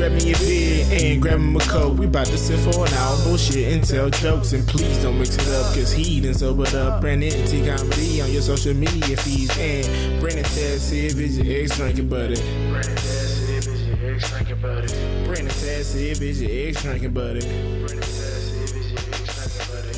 grab me a beer and grab him a coke. We bout to sit for an hour, bullshit and tell jokes. And please don't mix it up, cause he done sobered up. Brandon T Comedy on your social media feeds. And Brandon Taz if it's your ex drinking buddy. Brandon Taz if it's your ex drinking buddy. Brandon Taz if it's your ex drinking buddy. Brandon Taz if it's your ex drinking buddy.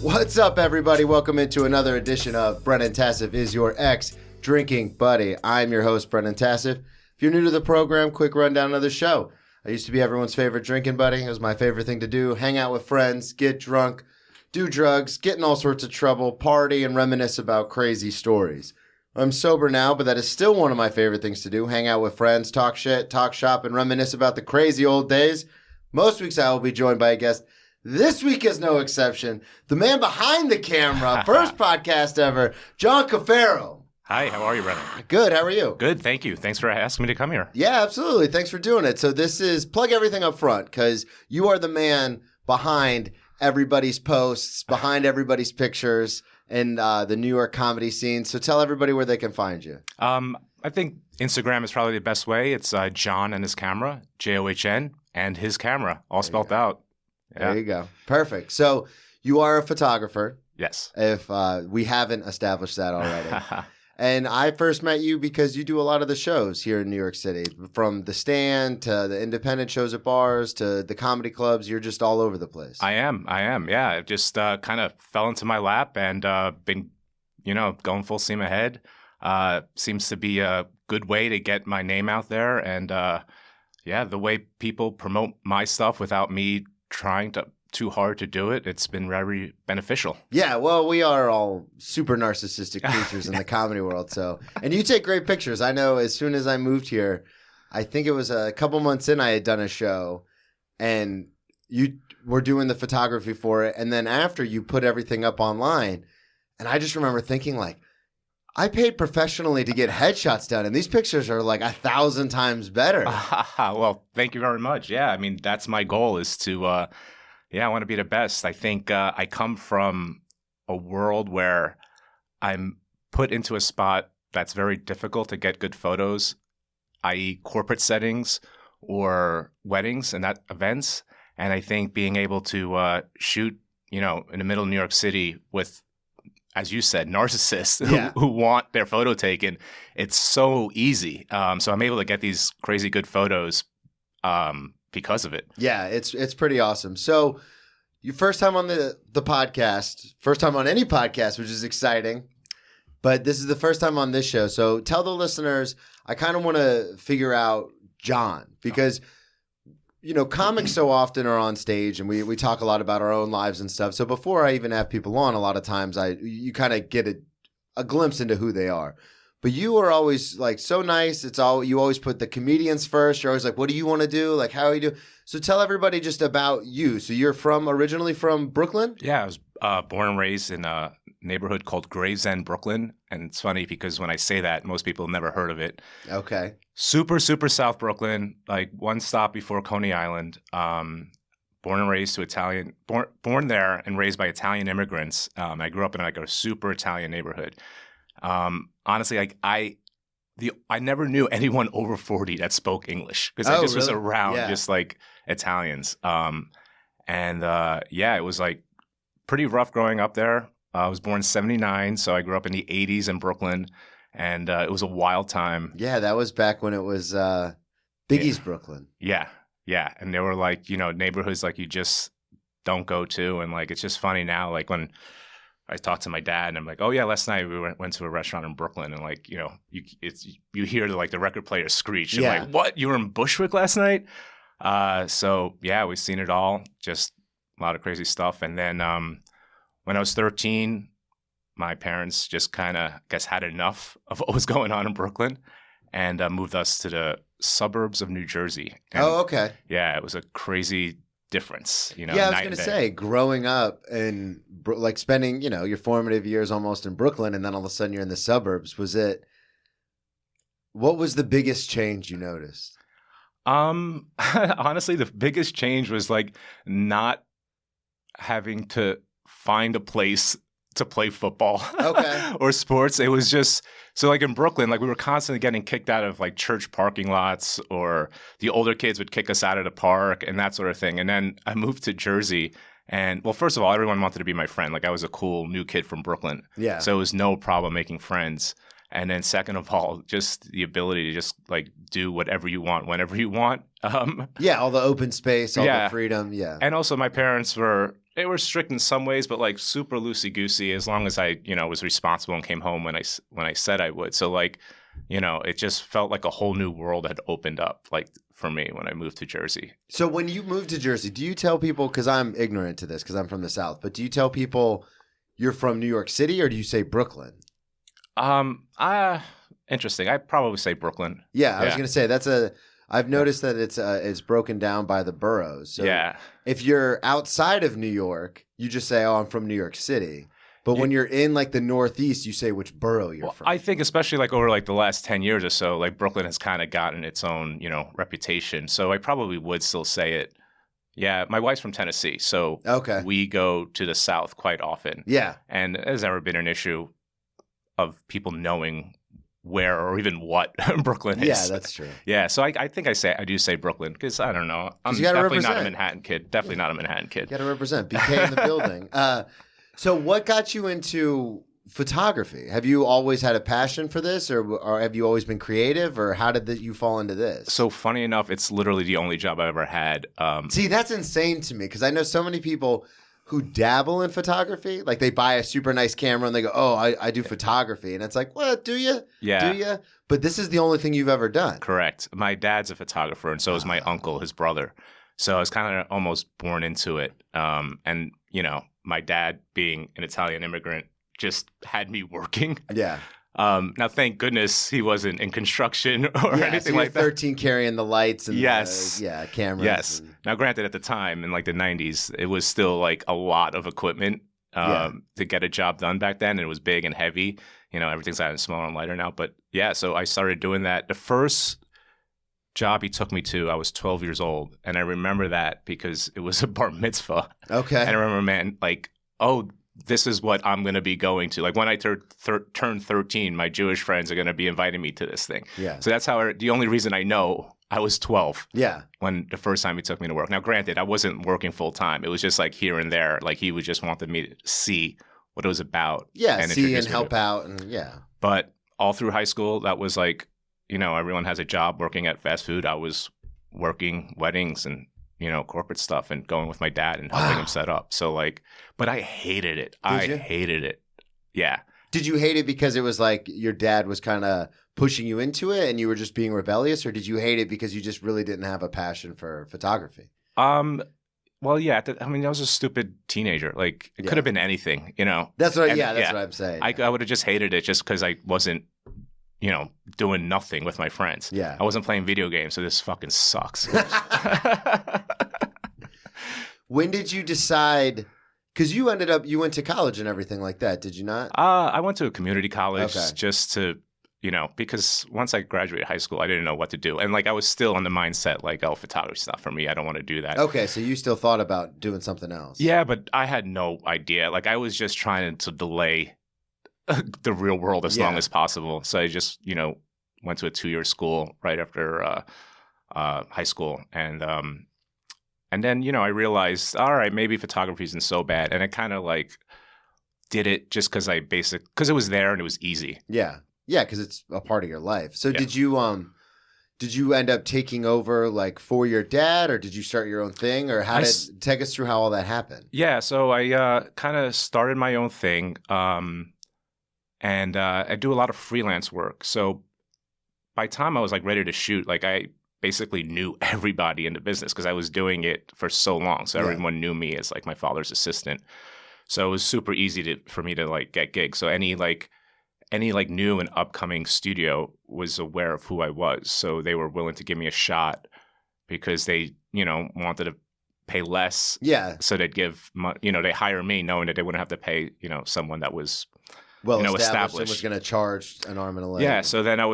What's up, everybody? Welcome into another edition of Brennan Tassif is your ex-drinking buddy. I'm your host, Brennan Tassif. If you're new to the program, quick rundown of the show. I used to be everyone's favorite drinking buddy. It was my favorite thing to do. Hang out with friends, get drunk, do drugs, get in all sorts of trouble, party, and reminisce about crazy stories. I'm sober now, but that is still one of my favorite things to do. Hang out with friends, talk shit, talk shop, and reminisce about the crazy old days. Most weeks I will be joined by a guest. This week is no exception. The man behind the camera, first podcast ever, John Cafaro. Hi, how are you, Brennan? Good, how are you? Good, thank you. Thanks for asking me to come here. Yeah, absolutely. Thanks for doing it. So this is, plug everything up front, because you are the man behind everybody's posts, behind everybody's pictures in the New York comedy scene. So tell everybody where they can find you. I think Instagram is probably the best way. It's John and his camera, John, and his camera, all spelled out. Yeah. There you go. Perfect. So you are a photographer. Yes. If we haven't established that already. And I first met you because you do a lot of the shows here in New York City, from The Stand to the independent shows at bars to the comedy clubs. You're just all over the place. I am. Yeah. It just kind of fell into my lap and been, going full steam ahead. Seems to be a good way to get my name out there. And the way people promote my stuff without me trying too hard to do it, it's been very beneficial. Yeah, well, we are all super narcissistic creatures in the comedy world. So, and you take great pictures. I know as soon as I moved here, I think it was a couple months in, I had done a show and you were doing the photography for it. And then after, you put everything up online. And I just remember thinking, like, I paid professionally to get headshots done, and these pictures are like 1,000 times better. Well, thank you very much. Yeah, I mean, that's my goal, is to, I want to be the best. I think I come from a world where I'm put into a spot that's very difficult to get good photos, i.e. corporate settings or weddings and that events. And I think being able to shoot, in the middle of New York City with, as you said, narcissists who want their photo taken, it's so easy. So I'm able to get these crazy good photos because of it. Yeah, it's pretty awesome. So your first time on the podcast, first time on any podcast, which is exciting, but this is the first time on this show. So tell the listeners, I kind of want to figure out John, because comics so often are on stage and we talk a lot about our own lives and stuff. So before I even have people on, a lot of times you kind of get a glimpse into who they are. But you are always like so nice. You always put the comedians first. You're always like, what do you want to do? Like, how are you doing? So tell everybody just about you. So you're originally from Brooklyn? Yeah, I was born and raised in a neighborhood called Gravesend, Brooklyn. And it's funny because when I say that, most people have never heard of it. Okay. Super, super South Brooklyn, like one stop before Coney Island. Born and raised to Italian, born there and raised by Italian immigrants. I grew up in like a super Italian neighborhood. Honestly, I never knew anyone over 40 that spoke English, because I just was around just like Italians. It was like pretty rough growing up there. I was born in 1979, so I grew up in the 80s in Brooklyn, and it was a wild time. Yeah, that was back when it was Biggie's Brooklyn. Yeah. And there were like, neighborhoods like you just don't go to. And like, it's just funny now, like when I talked to my dad and I'm like, oh yeah, last night we went to a restaurant in Brooklyn, and like, you hear the record player screech. And like, what? You were in Bushwick last night? We've seen it all, just a lot of crazy stuff. And then when I was 13, my parents just kind of, had enough of what was going on in Brooklyn and moved us to the suburbs of New Jersey. And, okay. Yeah, it was a crazy difference, Yeah, I was going to say, growing up and like spending, your formative years almost in Brooklyn, and then all of a sudden you're in the suburbs. What was the biggest change you noticed? Honestly, the biggest change was like not having to find a place to play football Okay. or sports. It was just so like in Brooklyn, like we were constantly getting kicked out of like church parking lots, or the older kids would kick us out of the park and that sort of thing. And then I moved to Jersey, and well, first of all, everyone wanted to be my friend. Like I was a cool new kid from Brooklyn. Yeah. So it was no problem making friends. And then second of all, just the ability to just like do whatever you want, whenever you want. Yeah, all the open space, all the freedom. Yeah. And also my parents were strict in some ways, but like super loosey-goosey as long as I, was responsible and came home when I said I would. So like, it just felt like a whole new world had opened up like for me when I moved to Jersey. So when you moved to Jersey, do you tell people, because I'm ignorant to this because I'm from the South, but do you tell people you're from New York City, or do you say Brooklyn? Interesting. I'd probably say Brooklyn. Yeah, I was going to say I've noticed that it's broken down by the boroughs. So yeah. If you're outside of New York, you just say, "Oh, I'm from New York City." But when you're in like the Northeast, you say which borough you're from. I think especially like over like the last 10 years or so, like Brooklyn has kind of gotten its own, reputation. So I probably would still say it. Yeah, my wife's from Tennessee, so we go to the South quite often. Yeah. And there's never been an issue of people knowing where or even what Brooklyn is. Yeah, that's true. Yeah, so I think I do say Brooklyn because I don't know. I'm definitely not a Manhattan kid. Definitely not a Manhattan kid. You got to represent. BK in the building. So what got you into photography? Have you always had a passion for this, or have you always been creative, or how did you fall into this? So funny enough, it's literally the only job I've ever had. See, that's insane to me because I know so many people who dabble in photography. Like they buy a super nice camera and they go, "Oh, I do photography," and it's like, "What? Do you? Yeah. Do you?" But this is the only thing you've ever done. Correct. My dad's a photographer, and so is my uncle, his brother. So I was kind of almost born into it. And my dad, being an Italian immigrant, just had me working. Yeah. Now, thank goodness he wasn't in construction or anything like that. 13 carrying the lights and yes. Cameras. Yes. Now, granted, at the time in like the 90s, it was still like a lot of equipment to get a job done back then. And it was big and heavy. Everything's gotten smaller and lighter now. But yeah, so I started doing that. The first job he took me to, I was 12 years old. And I remember that because it was a bar mitzvah. Okay. And I remember, man, like, oh, this is what I'm going to be going to. Like when I turned 13, my Jewish friends are going to be inviting me to this thing. Yeah. So that's the only reason I know I was 12. Yeah. When the first time he took me to work. Now, granted, I wasn't working full time. It was just like here and there. Like he would just wanted me to see what it was about. Yeah. And see and help out. And yeah. But all through high school, that was like, everyone has a job working at fast food. I was working weddings and, corporate stuff and going with my dad and helping him set up. So like, but I hated it. Hated it. Yeah. Did you hate it because it was like your dad was kind of pushing you into it and you were just being rebellious, or did you hate it because you just really didn't have a passion for photography? Well, yeah. I was a stupid teenager. Like it could have been anything, That's what. That's what I'm saying. I would have just hated it just because I wasn't, doing nothing with my friends. Yeah. I wasn't playing video games, so this fucking sucks. When did you decide? Because you went to college and everything like that, did you not? I went to a community college just to, because once I graduated high school, I didn't know what to do. And like I was still on the mindset like, oh, photography's not for me. I don't want to do that. Okay, so you still thought about doing something else. Yeah, but I had no idea. Like I was just trying to delay the real world as long as possible. So I just, went to a 2-year school right after high school. And then, I realized, all right, maybe photography isn't so bad. And I kind of like did it just because because it was there and it was easy. Yeah. Yeah, because it's a part of your life. So did you end up taking over like for your dad, or did you start your own thing, or take us through how all that happened? Yeah. So I kind of started my own thing. And I do a lot of freelance work. So by the time I was like ready to shoot, like I basically knew everybody in the business because I was doing it for so long. So everyone knew me as like my father's assistant. So it was super easy for me to like get gigs. So any new and upcoming studio was aware of who I was. So they were willing to give me a shot because they, wanted to pay less. Yeah. So they'd they hire me knowing that they wouldn't have to pay, someone that was established and was going to charge an arm and a leg. Yeah. So then I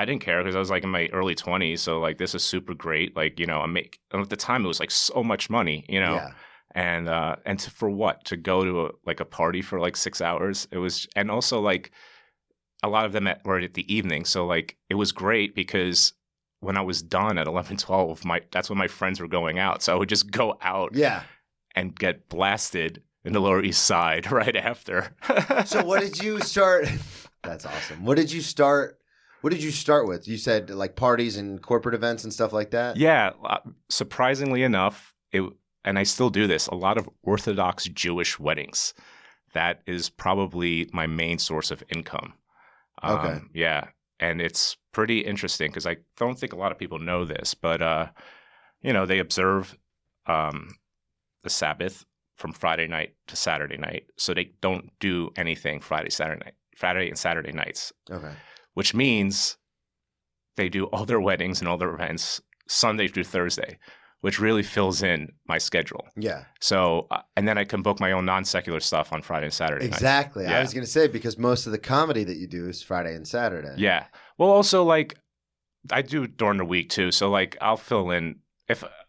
didn't care because I was like in my early 20s. So like, this is super great. Like, at the time it was like so much money, Yeah. For what? To go to a party for like 6 hours? It was, and also like a lot of them were at the evening. So like it was great because when I was done at 11, 12, that's when my friends were going out. So I would just go out and get blasted in the Lower East Side right after. So what did you start? That's awesome. What did you start with? You said like parties and corporate events and stuff like that? Yeah. Surprisingly enough, and I still do this, a lot of Orthodox Jewish weddings. That is probably my main source of income. Okay. Yeah. And it's pretty interesting because I don't think a lot of people know this, but, they observe the Sabbath from Friday night to Saturday night. So they don't do anything Friday and Saturday nights. Okay. Which means they do all their weddings and all their events Sunday through Thursday, which really fills in my schedule. Yeah. So, and then I can book my own non-secular stuff on Friday and Saturday nights. Exactly. Yeah. I was going to say, because most of the comedy that you do is Friday and Saturday. Yeah. Well, also, like, I do during the week, too. So, like, I'll fill in.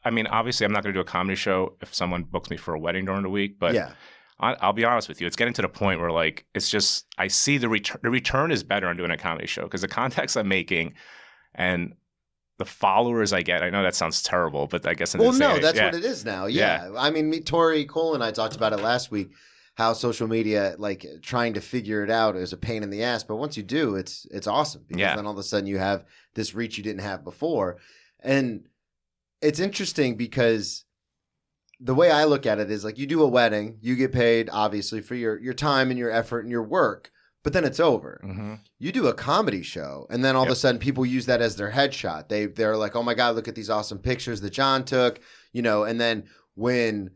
Obviously, I'm not going to do a comedy show if someone books me for a wedding during the week. But yeah. I'll be honest with you. It's getting to the point where, like, it's just, I see the return. The return is better on doing a comedy show because the contacts I'm making and the followers I get, I know that sounds terrible, but I guess in this no, age, that's what it is now. Yeah. I mean, Tori Cole and I talked about it last week, how social media, like trying to figure it out is a pain in the ass. But once you do, it's awesome because then all of a sudden you have this reach you didn't have before. And it's interesting because the way I look at it is like you do a wedding, you get paid obviously for your time and your effort and your work. But then it's over. Mm-hmm. You do a comedy show, and then all of a sudden people use that as their headshot. They're like, oh my God, look at these awesome pictures that John took, and then when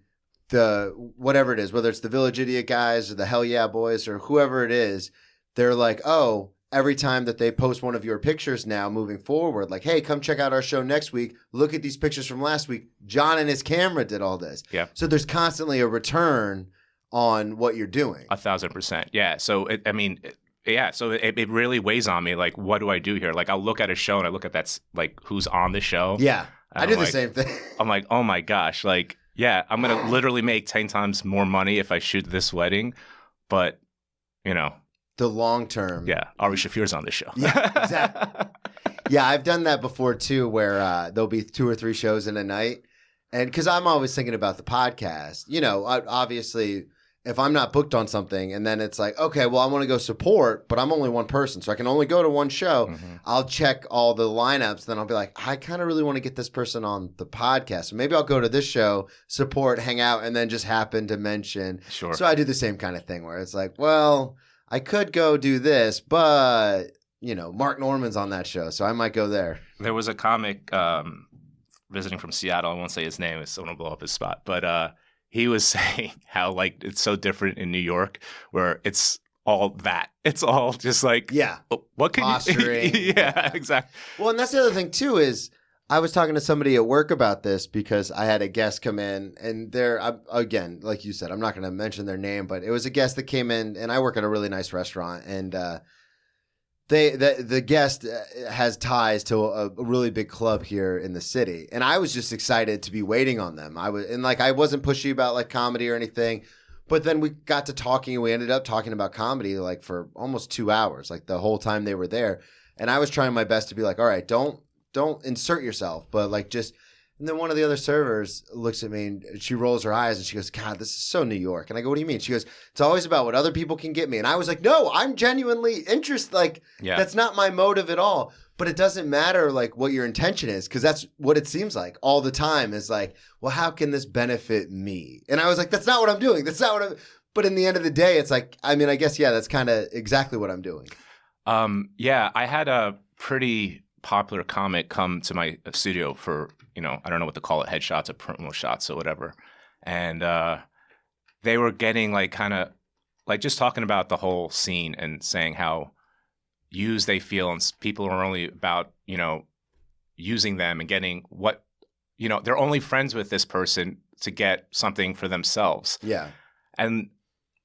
whatever it is, whether it's the Village Idiot guys or the Hell Yeah Boys or whoever it is, they're like, oh, every time that they post one of your pictures now moving forward, like, hey, come check out our show next week. Look at these pictures from last week. John and his camera did all this. Yeah. So there's constantly a return on what you're doing. 1,000%. Yeah. So, so it really weighs on me. Like, what do I do here? Like, I'll look at a show and I look at that's like who's on the show. Yeah. I do the like, same thing. I'm like, oh my gosh. Like, yeah, I'm going to literally make 10 times more money if I shoot this wedding. But, the long term. Yeah. Ari Shafir's on the show. Yeah, exactly. Yeah, I've done that before too, where there'll be 2 or 3 shows in a night. And because I'm always thinking about the podcast, obviously if I'm not booked on something and then it's like, okay, well, I want to go support, but I'm only one person, so I can only go to one show. Mm-hmm. I'll check all the lineups. Then I'll be like, I kind of really want to get this person on the podcast. So maybe I'll go to this show, support, hang out, and then just happen to mention. Sure. So I do the same kind of thing where it's like, well, I could go do this, but, Mark Norman's on that show, so I might go there. There was a comic visiting from Seattle. I won't say his name. So I don't blow up his spot. But he was saying how, like, it's so different in New York where it's all that. It's all just like, what can posturing. You... yeah, exactly. Well, and that's the other thing, too, is I was talking to somebody at work about this because I had a guest come in and again, like you said, I'm not going to mention their name, but it was a guest that came in and I work at a really nice restaurant and the guest has ties to a really big club here in the city, and I was just excited to be waiting on them. I wasn't pushy about like comedy or anything, but then we got to talking, and we ended up talking about comedy like for almost 2 hours, like the whole time they were there. And I was trying my best to be like, all right, don't insert yourself, but like just. And then one of the other servers looks at me and she rolls her eyes and she goes, God, this is so New York. And I go, what do you mean? She goes, it's always about what other people can get me. And I was like, no, I'm genuinely interested. Like, That's not my motive at all. But it doesn't matter like what your intention is, because that's what it seems like all the time is like, well, how can this benefit me? And I was like, that's not what I'm doing. But in the end of the day, it's like, I mean, I guess, that's kind of exactly what I'm doing. I had a pretty popular comic come to my studio for, I don't know what to call it, headshots or promo shots or whatever. And they were getting like kind of like just talking about the whole scene and saying how used they feel and people are only about, using them and getting what, they're only friends with this person to get something for themselves. Yeah. And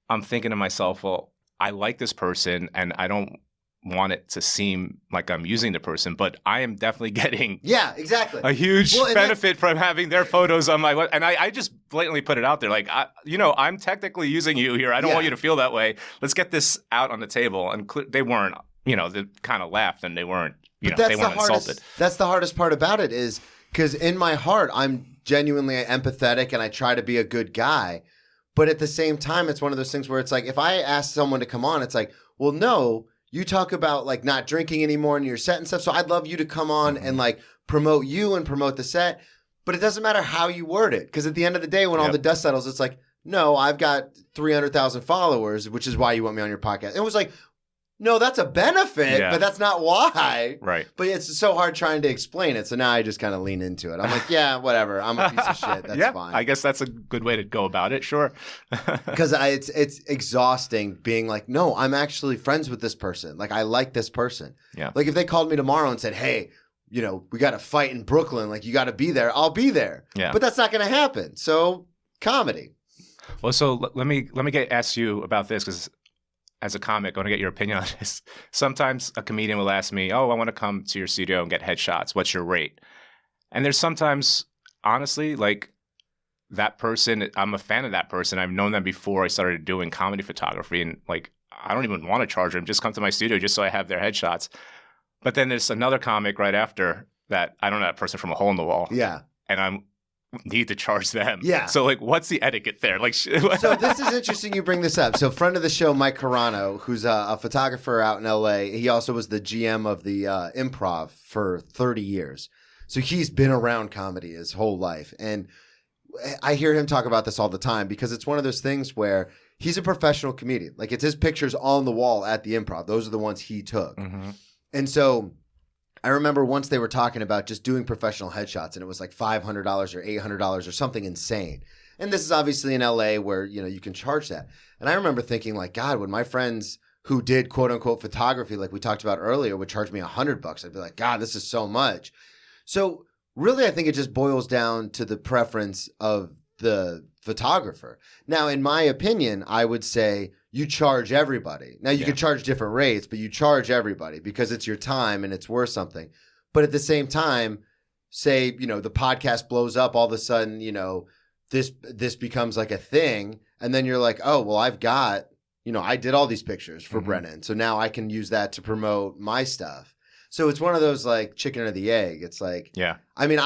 I'm thinking to myself, well, I like this person and I don't want it to seem like I'm using the person, but I am definitely getting Yeah, exactly. a huge Well, and benefit from having their photos on my and I just blatantly put it out there like, I'm technically using you here. I don't want you to feel that way. Let's get this out on the table. And they weren't, they kind of laughed and they weren't, they weren't insulted. That's the hardest part about it is because in my heart, I'm genuinely empathetic and I try to be a good guy. But at the same time, it's one of those things where it's like, if I ask someone to come on, it's like, well, no, you talk about like not drinking anymore in your set and stuff. So I'd love you to come on and like promote you and promote the set. But it doesn't matter how you word it. Because at the end of the day, when all the dust settles, it's like, no, I've got 300,000 followers, which is why you want me on your podcast. It was like, no, that's a benefit, but that's not why. Right. But it's so hard trying to explain it. So now I just kind of lean into it. I'm like, yeah, whatever. I'm a piece of shit. That's fine. I guess that's a good way to go about it. Sure. Because it's exhausting being like, no, I'm actually friends with this person. Like, I like this person. Yeah. Like, if they called me tomorrow and said, hey, we got to fight in Brooklyn. Like, you got to be there. I'll be there. Yeah. But that's not going to happen. So, comedy. Well, so let me ask you about this because as a comic, I want to get your opinion on this. Sometimes a comedian will ask me, oh, I want to come to your studio and get headshots. What's your rate? And there's sometimes, honestly, like that person, I'm a fan of that person. I've known them before I started doing comedy photography. And like, I don't even want to charge them. Just come to my studio just so I have their headshots. But then there's another comic right after that. I don't know that person from a hole in the wall. Yeah. And I'm need to charge them. Yeah. So like, what's the etiquette there? Like, so this is interesting you bring this up. So friend of the show, Mike Carano, who's a photographer out in LA. He also was the GM of the Improv for 30 years. So he's been around comedy his whole life. And I hear him talk about this all the time because it's one of those things where he's a professional comedian. Like it's his pictures on the wall at the Improv. Those are the ones he took. Mm-hmm. And so I remember once they were talking about just doing professional headshots and it was like $500 or $800 or something insane. And this is obviously in LA where, you can charge that. And I remember thinking like, God, when my friends who did quote unquote photography, like we talked about earlier, would charge me $100, I'd be like, God, this is so much. So really, I think it just boils down to the preference of the photographer. Now, in my opinion, I would say you charge everybody. Now, you can charge different rates, but you charge everybody because it's your time and it's worth something. But at the same time, say, the podcast blows up all of a sudden, this becomes like a thing. And then you're like, oh, well, I've got, I did all these pictures for Brennan. So now I can use that to promote my stuff. So it's one of those like chicken or the egg. It's like, I mean,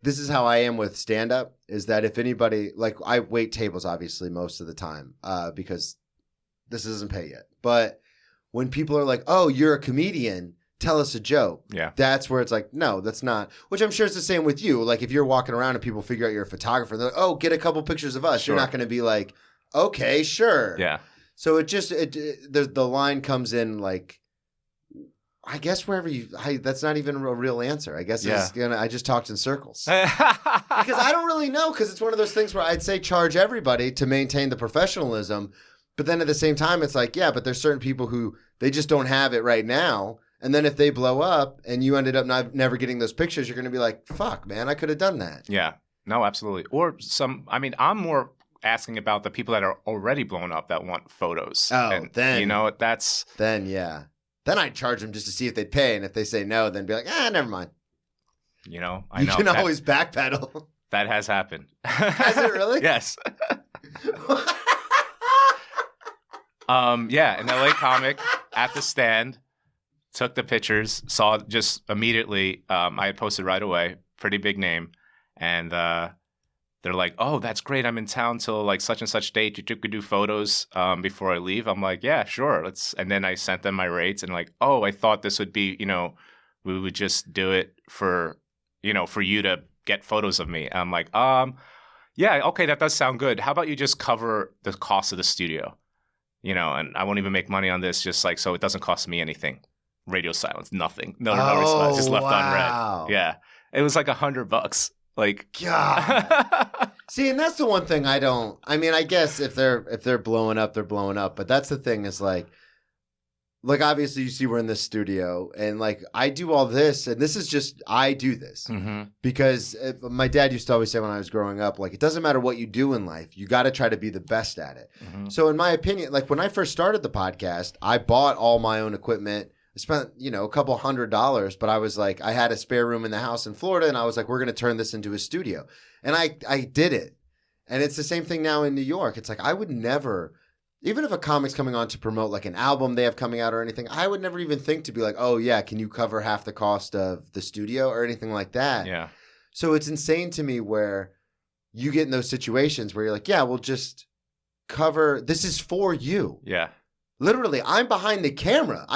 this is how I am with stand-up, is that if anybody, like I wait tables obviously most of the time because this doesn't pay yet. But when people are like, oh, you're a comedian, tell us a joke. Yeah. That's where it's like, no, that's not. Which I'm sure it's the same with you. Like if you're walking around and people figure out you're a photographer, they're like, oh, get a couple pictures of us. Sure. You're not going to be like, okay, sure. Yeah. So the line comes in like, I guess wherever that's not even a real answer. I guess I just talked in circles. Because I don't really know, because it's one of those things where I'd say charge everybody to maintain the professionalism. But then at the same time, it's like, yeah, but there's certain people who they just don't have it right now. And then if they blow up and you ended up never getting those pictures, you're going to be like, fuck, man, I could have done that. Yeah, no, absolutely. Or I'm more asking about the people that are already blown up that want photos. Oh, and, then. Then, yeah. Then I'd charge them just to see if they'd pay. And if they say no, then be like, never mind. I know. You can always backpedal. That has happened. Has it really? Yes. An LA comic at the stand, took the pictures, saw just immediately. I had posted right away, pretty big name. And they're like, oh, that's great. I'm in town till like such and such date. You could do photos before I leave. I'm like, yeah, sure. And then I sent them my rates and like, oh, I thought this would be, we would just do it for you to get photos of me. And I'm like, yeah, okay, that does sound good. How about you just cover the cost of the studio? And I won't even make money on this, just like, so it doesn't cost me anything. Radio silence, nothing. No response, just left unread. Yeah. It was like $100. Like, God. See, and that's the one thing I don't. I mean, I guess if they're blowing up, they're blowing up. But that's the thing is like like obviously you see we're in this studio and like I do all this and this is just I do this because my dad used to always say when I was growing up, like it doesn't matter what you do in life, you got to try to be the best at it. So in my opinion, like when I first started the podcast, I bought all my own equipment. I spent, a couple $100, but I was like, I had a spare room in the house in Florida and I was like, we're going to turn this into a studio. And I did it. And it's the same thing now in New York. It's like, I would never, even if a comic's coming on to promote like an album they have coming out or anything, I would never even think to be like, oh yeah, can you cover half the cost of the studio or anything like that? Yeah. So it's insane to me where you get in those situations where you're like, yeah, we'll just cover, this is for you. Yeah. Literally, I'm behind the camera.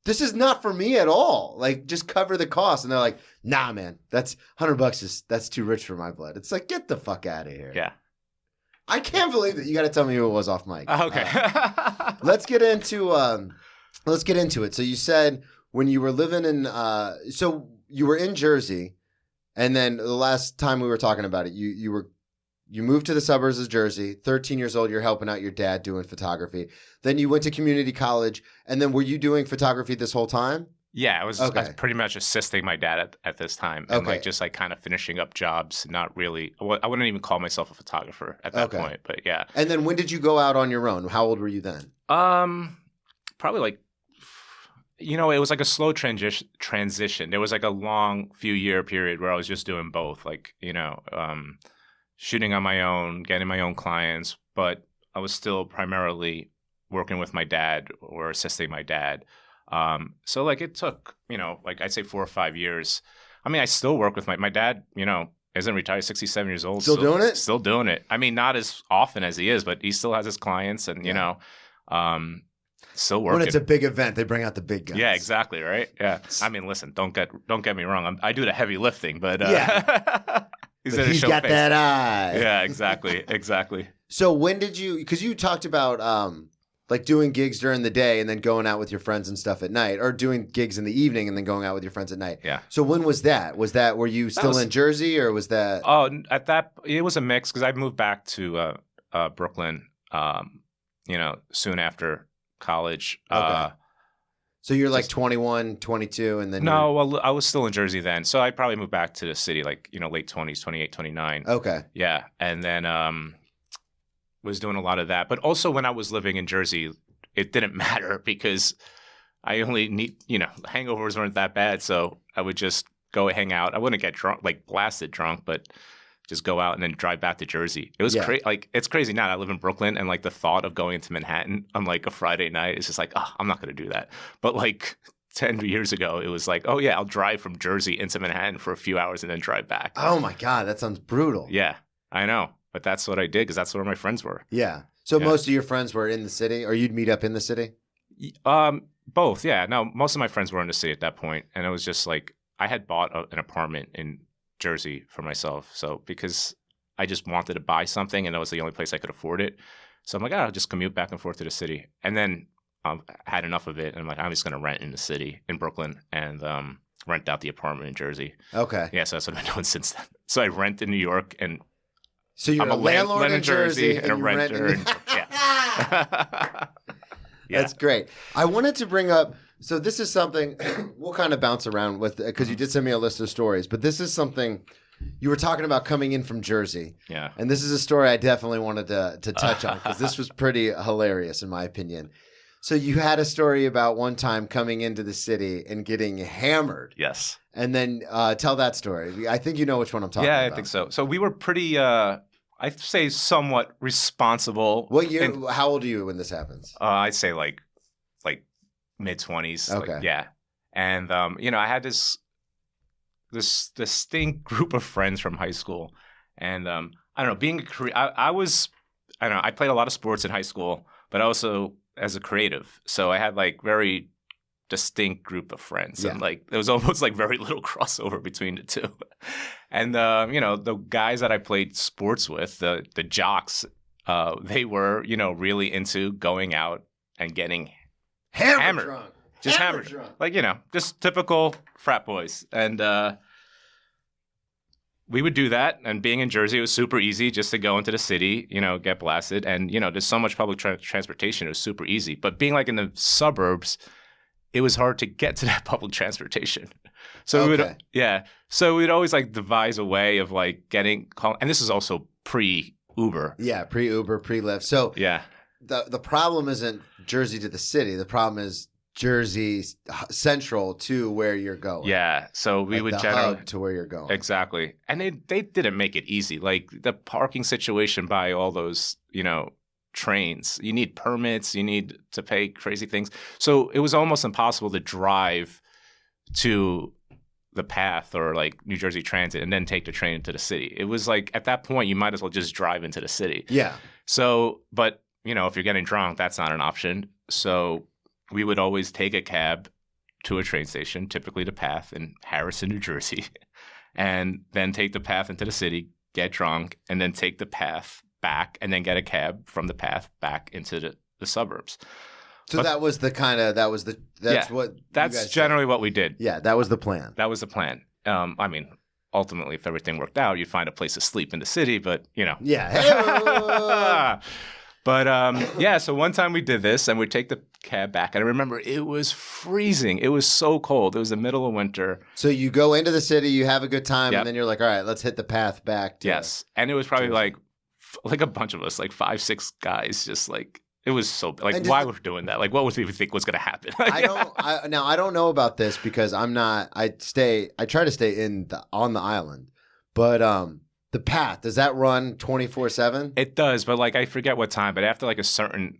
This is not for me at all. Like, just cover the cost. And they're like, nah, man, that's $100 that's too rich for my blood. It's like, get the fuck out of here. Yeah. I can't believe that. You got to tell me who it was off mic. Okay. Let's get into it. So you said when you were living in, so you were in Jersey, and then the last time we were talking about it, you moved to the suburbs of Jersey, 13 years old, you're helping out your dad doing photography. Then you went to community college, and then were you doing photography this whole time? Yeah, I was pretty much assisting my dad at this time and like just like kind of finishing up jobs, not really. I wouldn't even call myself a photographer at that point, but yeah. And then when did you go out on your own? How old were you then? Probably like, it was like a slow transition. There was like a long few-year period where I was just doing both, like, shooting on my own, getting my own clients, but I was still primarily working with my dad or assisting my dad. So like it took, like I'd say 4 or 5 years. I mean, I still work with my dad, isn't retired, 67 years old. Still doing it? Still doing it. I mean, not as often as he is, but he still has his clients and, still working. When it's a big event, they bring out the big guns. Yeah, exactly. Right. Yeah. I mean, listen, don't get me wrong. I do the heavy lifting, but he's got face. That eye. Yeah, exactly. So when did you, because you talked about like doing gigs during the day and then going out with your friends and stuff at night, or doing gigs in the evening and then going out with your friends at night. Yeah. So when was that? Were you still in Jersey or was that? Oh, it was a mix because I moved back to Brooklyn, soon after college. Okay. So you're like 21, 22, and then... No, well, I was still in Jersey then. So I probably moved back to the city like, late 20s, 28, 29. Okay. Yeah. And then was doing a lot of that. But also when I was living in Jersey, it didn't matter because I only need, hangovers weren't that bad. So I would just go hang out. I wouldn't get drunk, like blasted drunk, but just go out and then drive back to Jersey. It was crazy. Like, it's crazy now. I live in Brooklyn, and like the thought of going to Manhattan on like a Friday night is just like, I'm not going to do that. But like 10 years ago, it was like, oh yeah, I'll drive from Jersey into Manhattan for a few hours and then drive back. Oh my God, that sounds brutal. Yeah, I know. But that's what I did because that's where my friends were. Yeah. So most of your friends were in the city, or you'd meet up in the city? Both, yeah. No, most of my friends were in the city at that point, and it was just like I had bought an apartment in Jersey for myself. So because I just wanted to buy something and that was the only place I could afford it. So I'm like, I'll just commute back and forth to the city. And then I had enough of it. And I'm like, I'm just going to rent in the city in Brooklyn and rent out the apartment in Jersey. Okay. Yeah. So that's what I've been doing since then. So I rent in New York and so you're a landlord in Jersey and a renter. Yeah. That's great. I wanted to bring up, so this is something we'll kind of bounce around with because you did send me a list of stories, but this is something you were talking about coming in from Jersey. Yeah. And this is a story I definitely wanted to touch on because this was pretty hilarious in my opinion. So you had a story about one time coming into the city and getting hammered. Yes. And then tell that story. I think you know which one I'm talking about. Yeah, I think so. So we were pretty, I'd say somewhat responsible. What year? How old are you when this happens? I'd say like mid-20s. Okay. Like, yeah. And, I had this distinct group of friends from high school. And I don't know, being I played a lot of sports in high school, but also as a creative. So I had like very distinct group of friends. Yeah. And like there was almost like very little crossover between the two. And, the guys that I played sports with, the jocks, they were, really into going out and getting hammered. Drunk. Just hammered. Drunk. Like, just typical frat boys. And we would do that. And being in Jersey, it was super easy just to go into the city, get blasted. And, there's so much public transportation. It was super easy. But being like in the suburbs, it was hard to get to that public transportation. So So we'd always like devise a way of like and this is also pre-Uber. Yeah, pre-Uber, pre-Lyft. So yeah. The problem isn't Jersey to the city. The problem is Jersey Central to where you're going. Yeah, so we would generally hub to where you're going. Exactly, and they didn't make it easy. Like the parking situation by all those trains, you need permits, you need to pay crazy things. So it was almost impossible to drive to the path or like New Jersey Transit and then take the train into the city. It was like at that point you might as well just drive into the city. Yeah. So, but if you're getting drunk, that's not an option. So we would always take a cab to a train station, typically the Path in Harrison, New Jersey, and then take the Path into the city, get drunk, and then take the Path back, and then get a cab from the Path back into the suburbs. So that's generally what we did. Yeah, that was the plan. That was the plan. Ultimately, if everything worked out, you'd find a place to sleep in the city, but Yeah. But so one time we did this and we'd take the cab back. And I remember it was freezing. It was so cold. It was the middle of winter. So you go into the city, you have a good time, Yep. and then you're like, all right, let's hit the Path back. Yes. And it was probably like a bunch of us, like 5-6 guys, just like, it was so, like, why were we doing that? Like, what would we think was going to happen? I don't know about this because I try to stay on the island, but the Path, does that run 24/7? It does, but like I forget what time. But after like a certain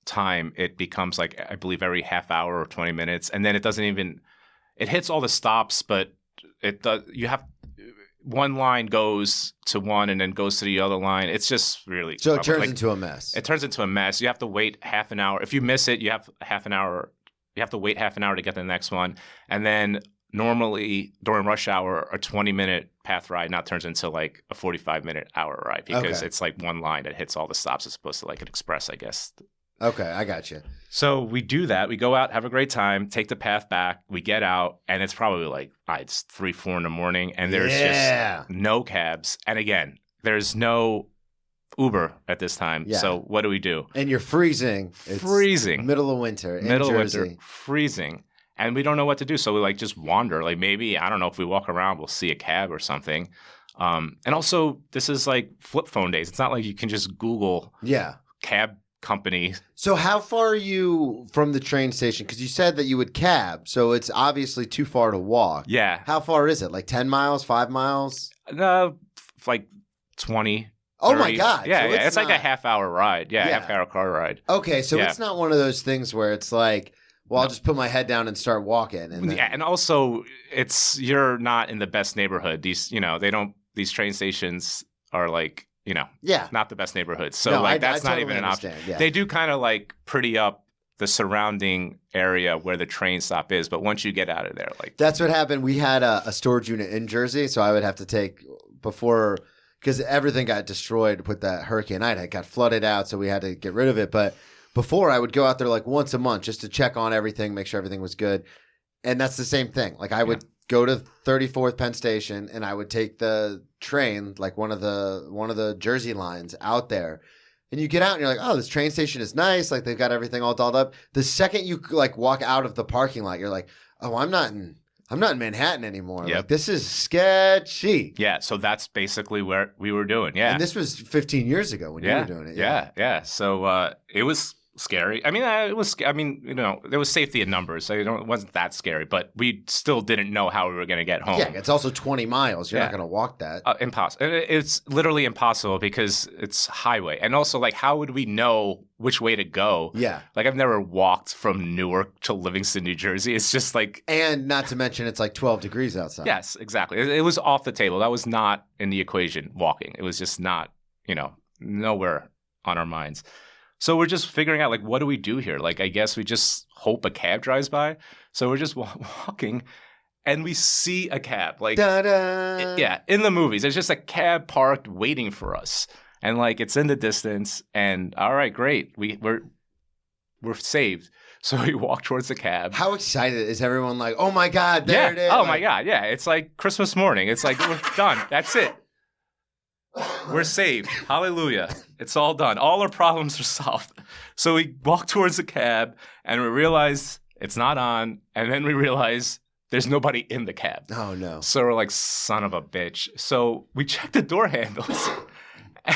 time, it becomes like I believe every half hour or 20 minutes, and then it doesn't even. It hits all the stops, but it does. You have one line goes to one and then goes to the other line. It's just really so it turns into a mess. It turns into a mess. You have to wait half an hour. If you miss it, you have half an hour. You have to wait half an hour to get to the next one, and then. Normally during rush hour, a 20-minute Path ride now turns into like a 45-minute hour ride because it's like one line that hits all the stops as opposed to like an express, I guess. Okay, I got you. So we do that. We go out, have a great time, take the Path back. We get out, and it's probably like it's 3-4 in the morning, and there's just no cabs. And again, there's no Uber at this time. Yeah. So what do we do? And you're freezing. It's middle of winter in Jersey. Freezing. And we don't know what to do. So we like just wander. Like maybe, I don't know, if we walk around, we'll see a cab or something. And also, this is like flip phone days. It's not like you can just Google cab company. So how far are you from the train station? Because you said that you would cab. So it's obviously too far to walk. Yeah. How far is it? Like 10 miles, 5 miles? Like 20. Oh, my God. Yeah, so it's like a half-hour ride. Yeah, half-hour car ride. Okay, so it's not one of those things where it's like, well, I'll just put my head down and start walking. And then... Yeah, and also you're not in the best neighborhood. These train stations are like, not the best neighborhoods. So that's not even an option. Yeah. They do kind of like pretty up the surrounding area where the train stop is, but once you get out of there, like that's what happened. We had a storage unit in Jersey, so I would have to take before because everything got destroyed with that Hurricane Ida. It got flooded out, so we had to get rid of it, but. Before, I would go out there like once a month just to check on everything, make sure everything was good. And that's the same thing. Like I would go to 34th Penn Station and I would take the train, like one of the Jersey lines out there. And you get out and you're like, oh, this train station is nice. Like they've got everything all dolled up. The second you like walk out of the parking lot, you're like, oh, I'm not in Manhattan anymore. Yep. Like, this is sketchy. Yeah, so that's basically where we were doing. Yeah. And this was 15 years ago when you were doing it. Yeah. So it was scary. I mean, there was safety in numbers. It wasn't that scary, but we still didn't know how we were going to get home. Yeah, it's also 20 miles. You're not going to walk that. Impossible. It's literally impossible because it's highway. And also, like, how would we know which way to go? Yeah. Like, I've never walked from Newark to Livingston, New Jersey. It's just like... And not to mention, it's like 12 degrees outside. Yes, exactly. It was off the table. That was not in the equation, walking. It was just not, nowhere on our minds. So we're just figuring out, like, what do we do here? Like, I guess we just hope a cab drives by. So we're just walking, and we see a cab. Like, in the movies. It's just a cab parked waiting for us. And, like, it's in the distance. And, all right, great. We're saved. So we walk towards the cab. How excited is everyone? Like, oh my God, there it is. Oh like, my God. Yeah. It's like Christmas morning. It's like, we're done. That's it. We're saved. Hallelujah. It's all done. All our problems are solved. So we walk towards the cab and we realize it's not on. And then we realize there's nobody in the cab. Oh no. So we're like, son of a bitch. So we check the door handles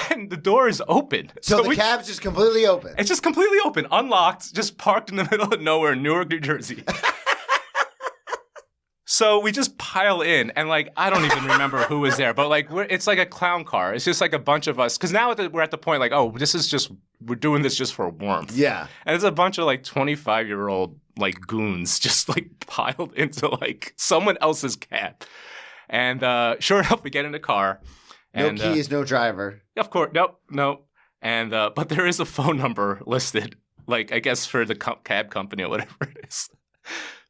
and the door is open. So the cab's just completely open. It's just completely open, unlocked, just parked in the middle of nowhere in Newark, New Jersey. So we just pile in, and like I don't even remember who was there, but like it's like a clown car. It's just like a bunch of us, because now we're at the point like, oh, we're doing this just for warmth. Yeah, and it's a bunch of like 25-year-old like goons just like piled into like someone else's cab, and sure enough, we get in the car. No keys, no driver. Of course, nope. And but there is a phone number listed, like I guess for the cab company or whatever it is.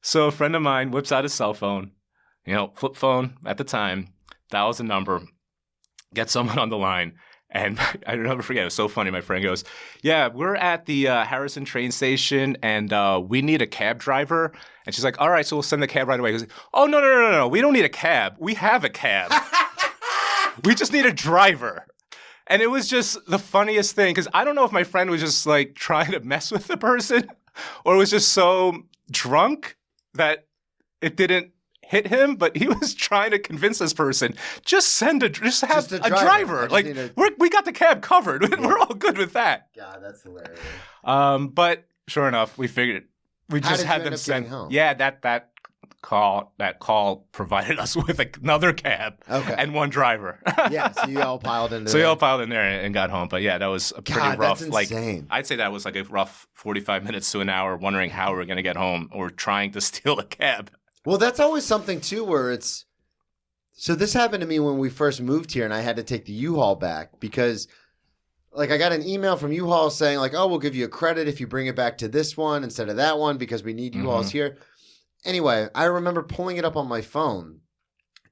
So a friend of mine whips out his cell phone, flip phone at the time, dials a number, gets someone on the line, and I'll never forget. It was so funny. My friend goes, "Yeah, we're at the Harrison train station, and we need a cab driver." And she's like, "All right, so we'll send the cab right away." He goes, "Oh no, we don't need a cab. We have a cab. We just need a driver." And it was just the funniest thing, because I don't know if my friend was just like trying to mess with the person or was just so drunk that it didn't hit him, but he was trying to convince this person, just have a driver. Like we got the cab covered. Yeah. We're all good with that. God, that's hilarious. But sure enough, we figured we just had them send home. Yeah, that call provided us with another cab and one driver. Yeah, so you all piled in there. So you all piled in there and got home. But yeah, that was a pretty rough. That's insane. I'd say that was like a rough 45 minutes to an hour, wondering how we're going to get home or trying to steal a cab. Well, that's always something too, where it's. So this happened to me when we first moved here, and I had to take the U-Haul back because, like, I got an email from U-Haul saying, like, "Oh, we'll give you a credit if you bring it back to this one instead of that one because we need U-Hauls here." Anyway, I remember pulling it up on my phone,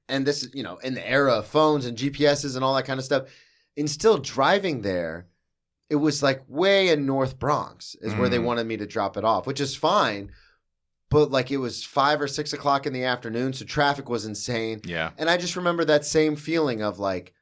and this is, in the era of phones and GPSs and all that kind of stuff, and still driving there, it was like way in North Bronx is where they wanted me to drop it off, which is fine, but like it was 5 or 6 o'clock in the afternoon, so traffic was insane. Yeah. And I just remember that same feeling of like,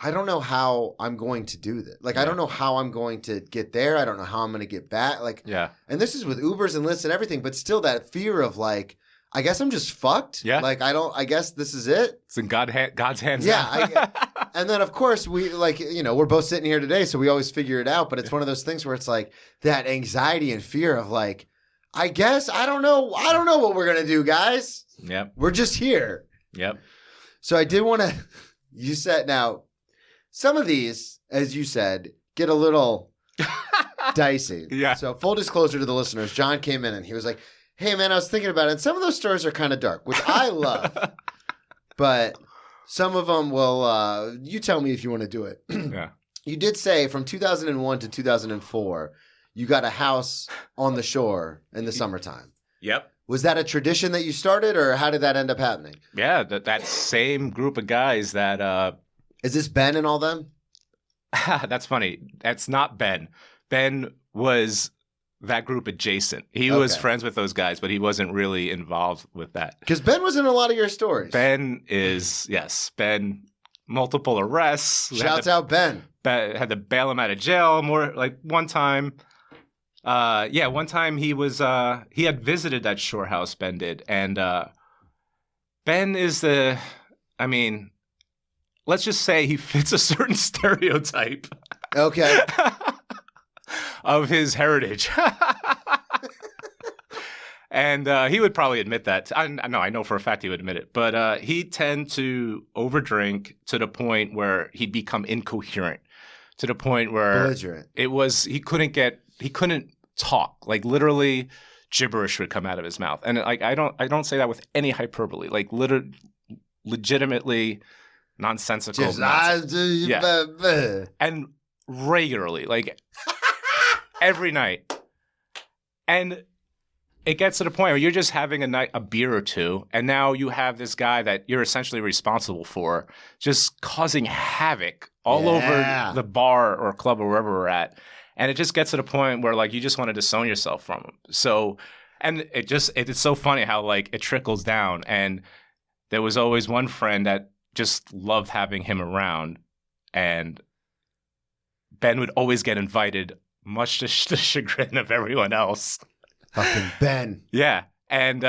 I don't know how I'm going to do this. Like, I don't know how I'm going to get there. I don't know how I'm going to get back. Like, yeah. And this is with Ubers and Lyfts and everything, but still that fear of like, I guess I'm just fucked. Yeah. Like, I guess this is it. It's in God's hands. Yeah. And then, of course, we we're both sitting here today, so we always figure it out. But it's one of those things where it's like that anxiety and fear of like, I guess, I don't know what we're going to do, guys. Yep. We're just here. Yep. So I did want to, you said now, some of these, as you said, get a little dicey. Yeah. So full disclosure to the listeners, John came in and he was like, "Hey man, I was thinking about it. And some of those stories are kind of dark, which I love. But some of them will, you tell me if you want to do it." Yeah. You did say from 2001 to 2004, you got a house on the shore in the summertime. Yep. Was that a tradition that you started, or how did that end up happening? Yeah, that same group of guys that... Is this Ben and all them? That's funny. That's not Ben. Ben was that group adjacent. He was friends with those guys, but he wasn't really involved with that. Because Ben was in a lot of your stories. Ben is, Ben, multiple arrests. Shouts out Ben. Had to bail him out of jail more, like one time. One time he had visited that shore house, Ben did. And Ben is let's just say he fits a certain stereotype. Okay. Of his heritage. And he would probably admit that. I know for a fact he would admit it. But he'd tend to overdrink to the point where he'd become incoherent. To the point where belligerent. He couldn't talk. Like literally gibberish would come out of his mouth. And like I don't say that with any hyperbole. Like legitimately nonsensical. And regularly, like every night. And it gets to the point where you're just having a beer or two, and now you have this guy that you're essentially responsible for just causing havoc all over the bar or club or wherever we're at. And it just gets to the point where like you just want to disown yourself from him. So And it's so funny how like it trickles down. And there was always one friend that just loved having him around. And Ben would always get invited, much to the chagrin of everyone else. Fucking Ben. Yeah. And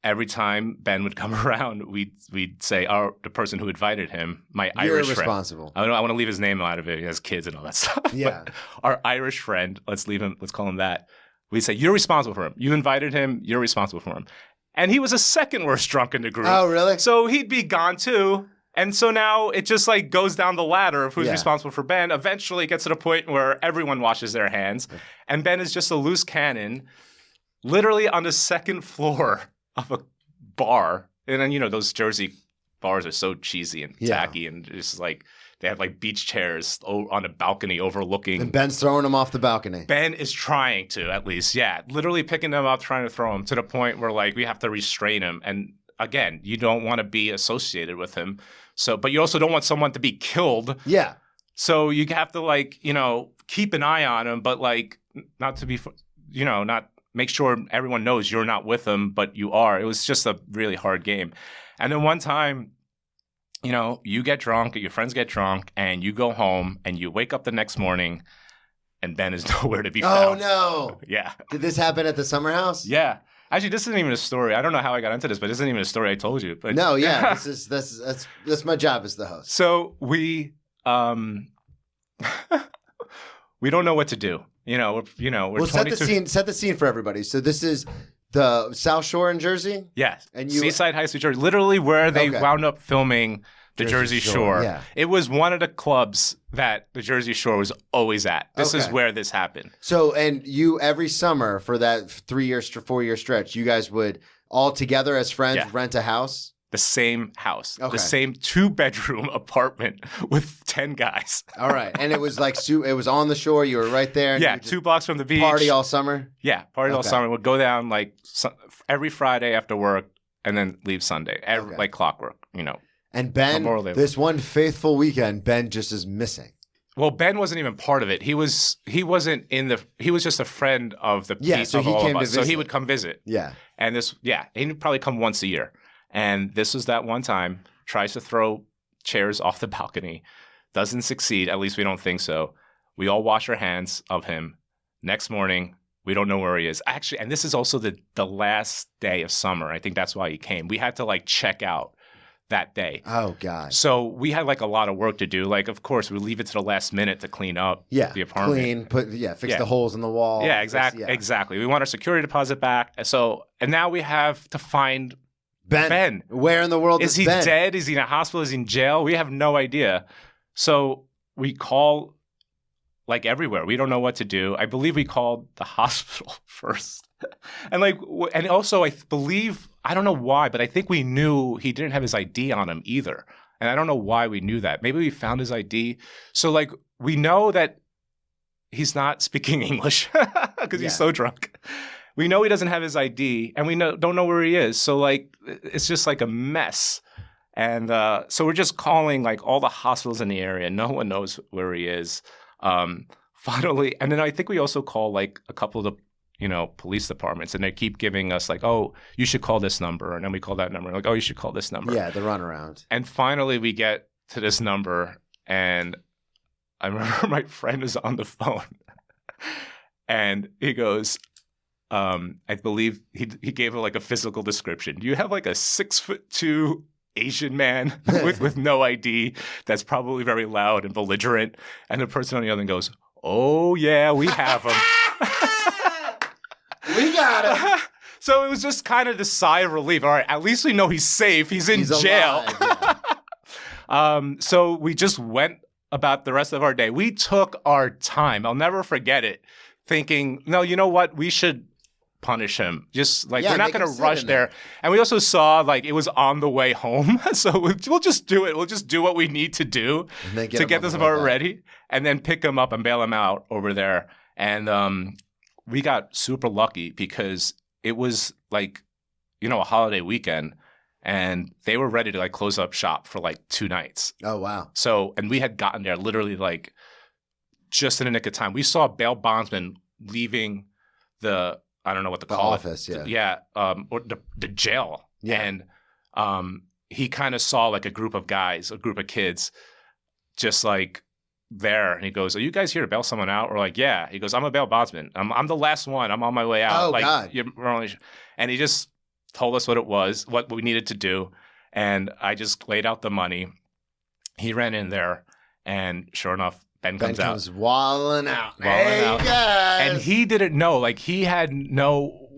every time Ben would come around, we'd say, the person who invited him, my You're Irish responsible. friend. I want to leave his name out of it. He has kids and all that stuff. Yeah. But our Irish friend, let's call him that. We say, you're responsible for him. You invited him. You're responsible for him. And he was the second worst drunk in the group. Oh, really? So he'd be gone too. And so now it just like goes down the ladder of who's responsible for Ben. Eventually it gets to the point where everyone washes their hands. And Ben is just a loose cannon, literally on the second floor of a bar. And then, those Jersey bars are so cheesy and tacky and just like they have like beach chairs on a balcony overlooking. And Ben's throwing them off the balcony. Ben is trying to, at least. Yeah. Literally picking them up, trying to throw them to the point where like we have to restrain him. And again, you don't want to be associated with him. So, but you also don't want someone to be killed. Yeah. So you have to like, keep an eye on him, but like not to be, not make sure everyone knows you're not with them, but you are. It was just a really hard game. And then one time, you get drunk, your friends get drunk, and you go home and you wake up the next morning and Ben is nowhere to be found. Oh, no. Yeah. Did this happen at the summer house? Yeah. Actually, this isn't even a story. I don't know how I got into this, but this isn't even a story I told you. But no, yeah. That's my job as the host. So we we don't know what to do. We're well, 22. set the scene for everybody. So this is the South Shore in Jersey? Yes. And Seaside High Street, Jersey. Literally where they wound up filming the Jersey Shore. Yeah. It was one of the clubs that the Jersey Shore was always at. This is where this happened. So, and you, every summer for that 4-year stretch, you guys would all together as friends rent a house? The same house. Okay. The same 2-bedroom apartment with 10 guys. All right. And it was like, it was on the shore. You were right there. Yeah, 2 blocks from the beach. Party all summer? Yeah, party all summer. We'd go down like every Friday after work and then leave Sunday. Like clockwork, And Ben, this one faithful weekend, Ben just is missing. Well, Ben wasn't even part of it. He wasn't he was just a friend of the so he came to visit. So he would come visit. Yeah. And he'd probably come once a year. And this was that one time, tries to throw chairs off the balcony, doesn't succeed, at least we don't think so. We all wash our hands of him. Next morning, we don't know where he is. Actually, and this is also the last day of summer. I think that's why he came. We had to like check out that day. Oh, God. So we had like a lot of work to do. Like, of course, we leave it to the last minute to clean up the apartment. Fix the holes in the wall. Yeah, exactly. We want our security deposit back. And now we have to find Ben. Where in the world is Ben? Is he dead? Is he in a hospital? Is he in jail? We have no idea. So we call like everywhere. We don't know what to do. I believe we called the hospital first. And also I believe, I don't know why, but I think we knew he didn't have his ID on him either. And I don't know why we knew that. Maybe we found his ID. So like we know that he's not speaking English because he's so drunk. We know he doesn't have his ID, and we don't know where he is. So, like, it's just like a mess. And so we're just calling, like, all the hospitals in the area. No one knows where he is. Finally, and then I think we also call, like, a couple of the, police departments, and they keep giving us, like, oh, you should call this number. And then we call that number. Like, oh, you should call this number. Yeah, the runaround. And finally, we get to this number, and I remember my friend was on the phone, and he goes, I believe he gave her like a physical description. You have like a 6'2" Asian man with no ID that's probably very loud and belligerent. And the person on the other end goes, "Oh yeah, we have him. We got him." So it was just kind of the sigh of relief. All right, at least we know he's safe. He's in jail. Alive, yeah. So we just went about the rest of our day. We took our time. I'll never forget it. Thinking, no, you know what? We should punish him. Just like we're not going to rush there. And we also saw like it was on the way home, so we'll just do it. We'll just do what we need to do to get this part ready, and then pick him up and bail him out over there. And we got super lucky because it was like a holiday weekend, and they were ready to like close up shop for like 2 nights. Oh wow! So and we had gotten there literally like just in the nick of time. We saw bail bondsmen leaving the I don't know what to The call office, it. yeah. Or the jail. Yeah. And he kind of saw like a group of guys, a group of kids, just like there, and he goes, "Are you guys here to bail someone out?" We're like, "Yeah." He goes, "I'm a bail bondsman. I'm the last one. I'm on my way out." Oh, like, God. And he just told us what it was, what we needed to do, and I just laid out the money. He ran in there, and sure enough, Ben comes out. Walling out. Hey, guys. And he didn't know. Like, he had no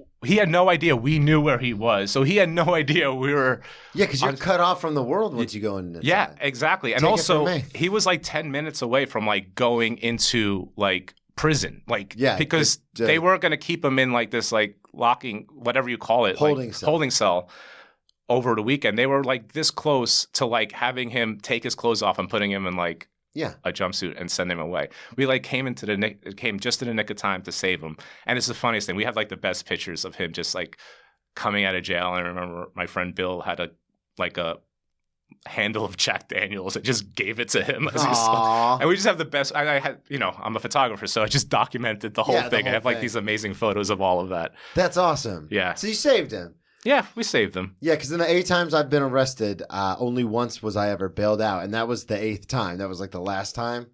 idea we knew where he was. So he had no idea we were. Yeah, because you're cut off from the world once you go in. Yeah, exactly. And Take it also, from me. he was like 10 minutes away from like going into like prison. Like, because they weren't going to keep him in like this like locking, whatever you call it. Holding cell over the weekend. They were like this close to like having him take his clothes off and putting him in like a jumpsuit and send him away. We like came just in the nick of time to save him. And it's the funniest thing. We have like the best pictures of him just like coming out of jail. And I remember my friend Bill had a handle of Jack Daniels and just gave it to him. And we just have the best. I had, I'm a photographer, so I just documented the whole thing. I have like these amazing photos of all of that. That's awesome. Yeah. So you saved him. Yeah, we saved him. Yeah, because in the 8 times I've been arrested, only once was I ever bailed out, and that was the 8th time. That was like the last time.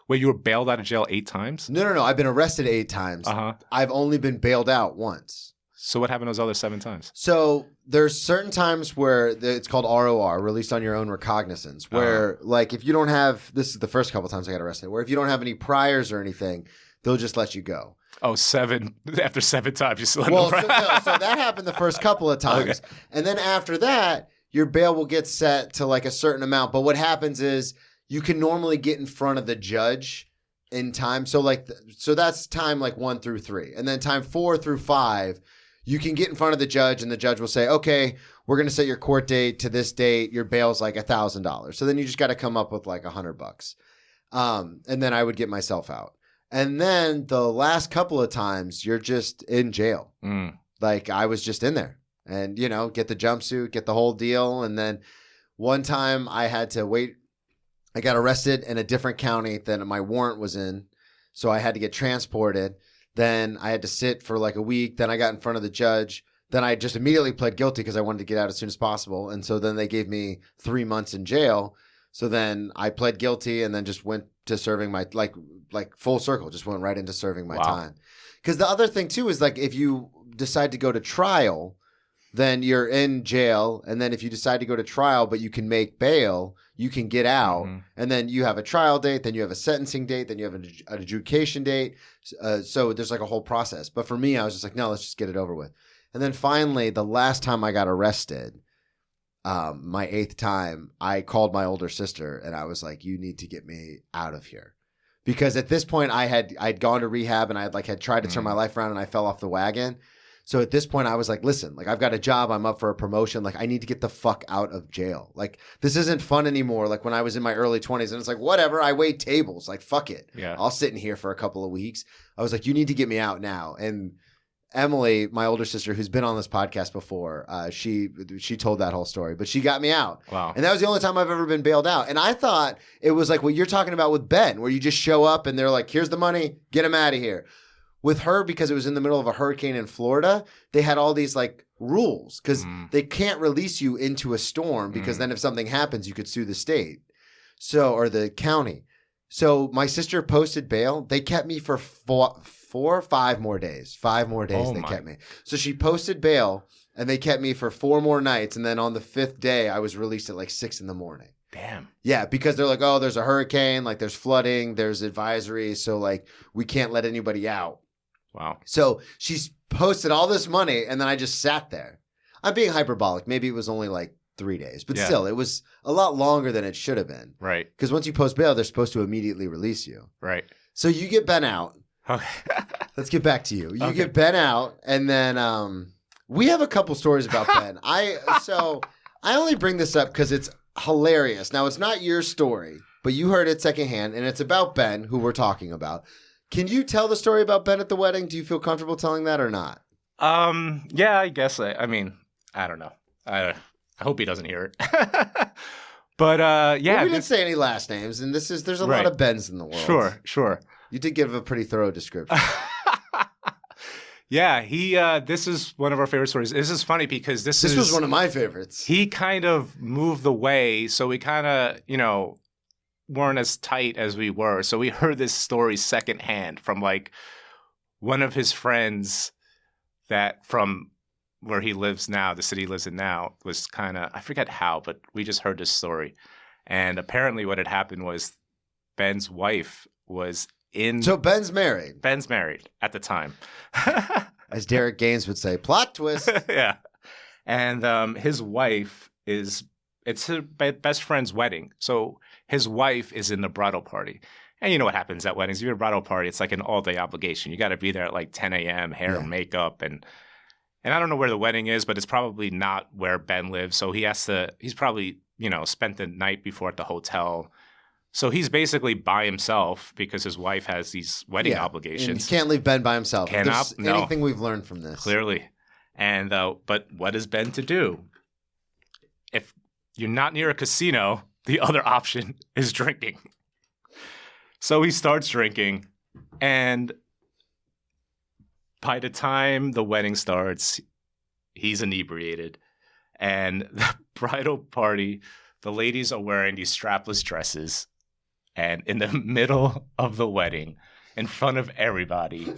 Wait, you were bailed out of jail 8 times? No. I've been arrested 8 times. I've only been bailed out once. So what happened those other 7 times? So there's certain times where it's called ROR, released on your own recognizance, where like if you don't have, this is the first couple times I got arrested, where if you don't have any priors or anything, they'll just let you go. Oh, 7. After 7 times, you still let them so that happened the first couple of times. Okay. And then after that, your bail will get set to like a certain amount. But what happens is you can normally get in front of the judge in time. So so that's time like 1 through 3. And then time 4 through 5, you can get in front of the judge and the judge will say, okay, we're going to set your court date to this date. Your bail's like $1,000. So then you just got to come up with like $100. And then I would get myself out. And then the last couple of times, you're just in jail. Like, I was just in there and, get the jumpsuit, get the whole deal. And then one time I had to wait. I got arrested in a different county than my warrant was in. So I had to get transported. Then I had to sit for like a week. Then I got in front of the judge. Then I just immediately pled guilty because I wanted to get out as soon as possible. And so then they gave me 3 months in jail. So then I pled guilty and then just went to serving my like full circle, just went right into serving my time. Because the other thing too is like if you decide to go to trial, then you're in jail. And then if you decide to go to trial, but you can make bail, you can get out. And then you have a trial date, then you have a sentencing date, then you have an adjudication date. So there's like a whole process. But for me, I was just like, no, let's just get it over with. And then finally, the last time I got arrested, my 8th time, I called my older sister and I was like, you need to get me out of here. Because at this point I'd gone to rehab and had tried to turn my life around and I fell off the wagon. So at this point I was like, listen, like I've got a job, I'm up for a promotion. Like I need to get the fuck out of jail. Like this isn't fun anymore. Like when I was in my early 20s and it's like, whatever, I wait tables. Like fuck it. Yeah. I'll sit in here for a couple of weeks. I was like, you need to get me out now. And Emily, my older sister, who's been on this podcast before, she told that whole story, but she got me out. Wow. And that was the only time I've ever been bailed out. And I thought it was like what you're talking about with Ben, where you just show up and they're like, here's the money, get him out of here. With her, because it was in the middle of a hurricane in Florida, they had all these like rules because they can't release you into a storm because then if something happens, you could sue the state. Or the county. So my sister posted bail. They kept me for 4 or 5 more days. 5 more days they kept me. So she posted bail and they kept me for 4 more nights. And then on the 5th day, I was released at like 6 a.m. Damn. Yeah, because they're like, oh, there's a hurricane, like there's flooding, there's advisories. So like we can't let anybody out. Wow. So she's posted all this money and then I just sat there. I'm being hyperbolic. Maybe it was only like 3 days, but still it was a lot longer than it should have been. Right. Because once you post bail, they're supposed to immediately release you. Right. So you get Ben out. Okay. Let's get back to you. You get Ben out and then we have a couple stories about Ben. I only bring this up because it's hilarious. Now it's not your story, but you heard it secondhand and it's about Ben, who we're talking about. Can you tell the story about Ben at the wedding? Do you feel comfortable telling that or not? Yeah, I guess. I mean, I don't know. I hope he doesn't hear it. But yeah, well, we didn't say any last names, and there's a lot of Bens in the world. Sure. You did give a pretty thorough description. Yeah, he. This is one of our favorite stories. This is funny because This was one of my favorites. He kind of moved away, so we kind of, weren't as tight as we were. So we heard this story secondhand from like one of his friends that from where he lives now, the city he lives in now, was kind of, I forget how, but we just heard this story. And apparently what had happened was Ben's wife was in... So Ben's married. Ben's married at the time. As Derek Gaines would say, plot twist. Yeah. And his wife is... It's his best friend's wedding. So his wife is in the bridal party. And you know what happens at weddings. If you're a bridal party, it's like an all-day obligation. You got to be there at like 10 a.m., hair and makeup. And I don't know where the wedding is, but it's probably not where Ben lives. So he's probably, spent the night before at the hotel. So he's basically by himself because his wife has these wedding obligations. And you can't leave Ben by himself. No. Anything we've learned from this. Clearly. And but what is Ben to do? If you're not near a casino, the other option is drinking. So he starts drinking, and by the time the wedding starts, he's inebriated. And the bridal party, the ladies are wearing these strapless dresses. And in the middle of the wedding, in front of everybody,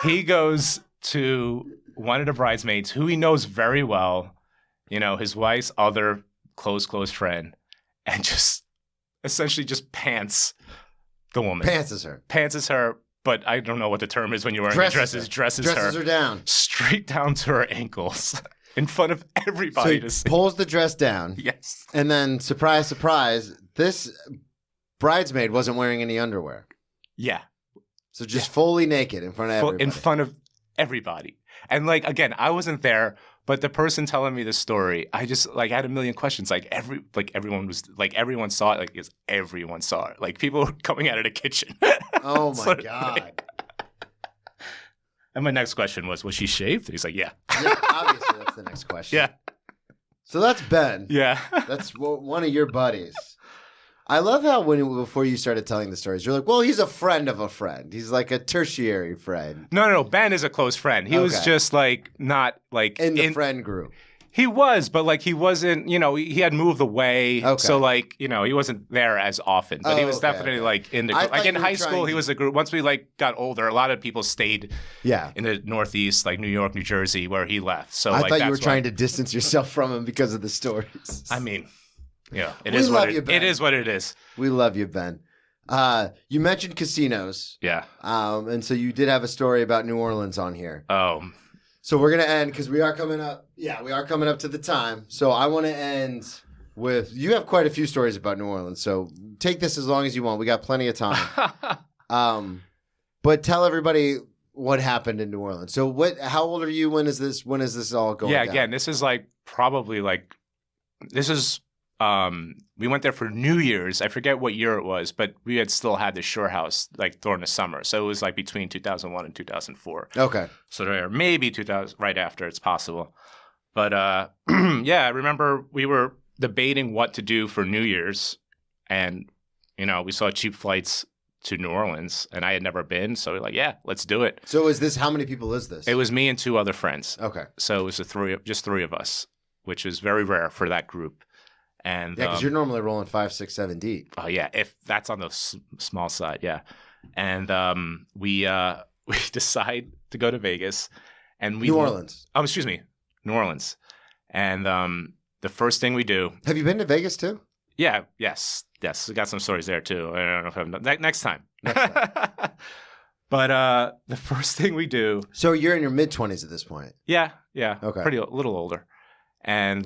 he goes to one of the bridesmaids who he knows very well, his wife's other close friend, and just essentially just pants the woman. Pantses her, but I don't know what the term is when you're wearing dresses her down. Straight down to her ankles in front of everybody so to see. Pulls the dress down. Yes. And then, surprise, surprise, this bridesmaid wasn't wearing any underwear. Yeah. So just fully naked in front of everybody. In front of everybody. And again, I wasn't there, but the person telling me the story, I just had a million questions. Everyone saw it. Everyone saw it. People were coming out of the kitchen. Oh my God. And my next question was she shaved? And he's like, yeah. Yeah, obviously that's the next question. Yeah. So that's Ben. Yeah. That's one of your buddies. I love how before you started telling the stories, you're like, well, he's a friend of a friend. He's like a tertiary friend. No. Ben is a close friend. He was just not in the friend group. He was, but he wasn't, he had moved away. Okay. So he wasn't there as often. But he was definitely in the group. In high school, he was a group. Once we got older, a lot of people stayed in the Northeast, New York, New Jersey, where he left. So I thought you were trying to distance yourself from him because of the stories. I mean, it is what it is. We love you, Ben. You mentioned casinos. Yeah. And so you did have a story about New Orleans on here. Oh. So we're going to end because we are coming up. Yeah, we are coming up to the time. So I want to end with, you have quite a few stories about New Orleans. So take this as long as you want. We got plenty of time. But tell everybody what happened in New Orleans. So how old are you? When is this all going down? Again, this is probably we went there for New Year's. I forget what year it was, but we had still had the Shore House during the summer. So it was between 2001 and 2004. Okay. So there maybe 2000 right after, it's possible. But yeah, I remember we were debating what to do for New Year's, and we saw cheap flights to New Orleans, and I had never been, so we're like, yeah, let's do it. So how many people is this? It was me and two other friends. Okay. So it was just three of us, which is very rare for that group. And yeah, because you're normally rolling 5, 6, 7 deep. Oh yeah, if that's on the small side, yeah. And we decide to go to Vegas, and New Orleans. Oh, excuse me, New Orleans. And the first thing we do. Have you been to Vegas too? Yeah. Yes. We got some stories there too. I don't know if I'm next time. But the first thing we do. So you're in your mid-20s at this point. Yeah. Okay. A little older, and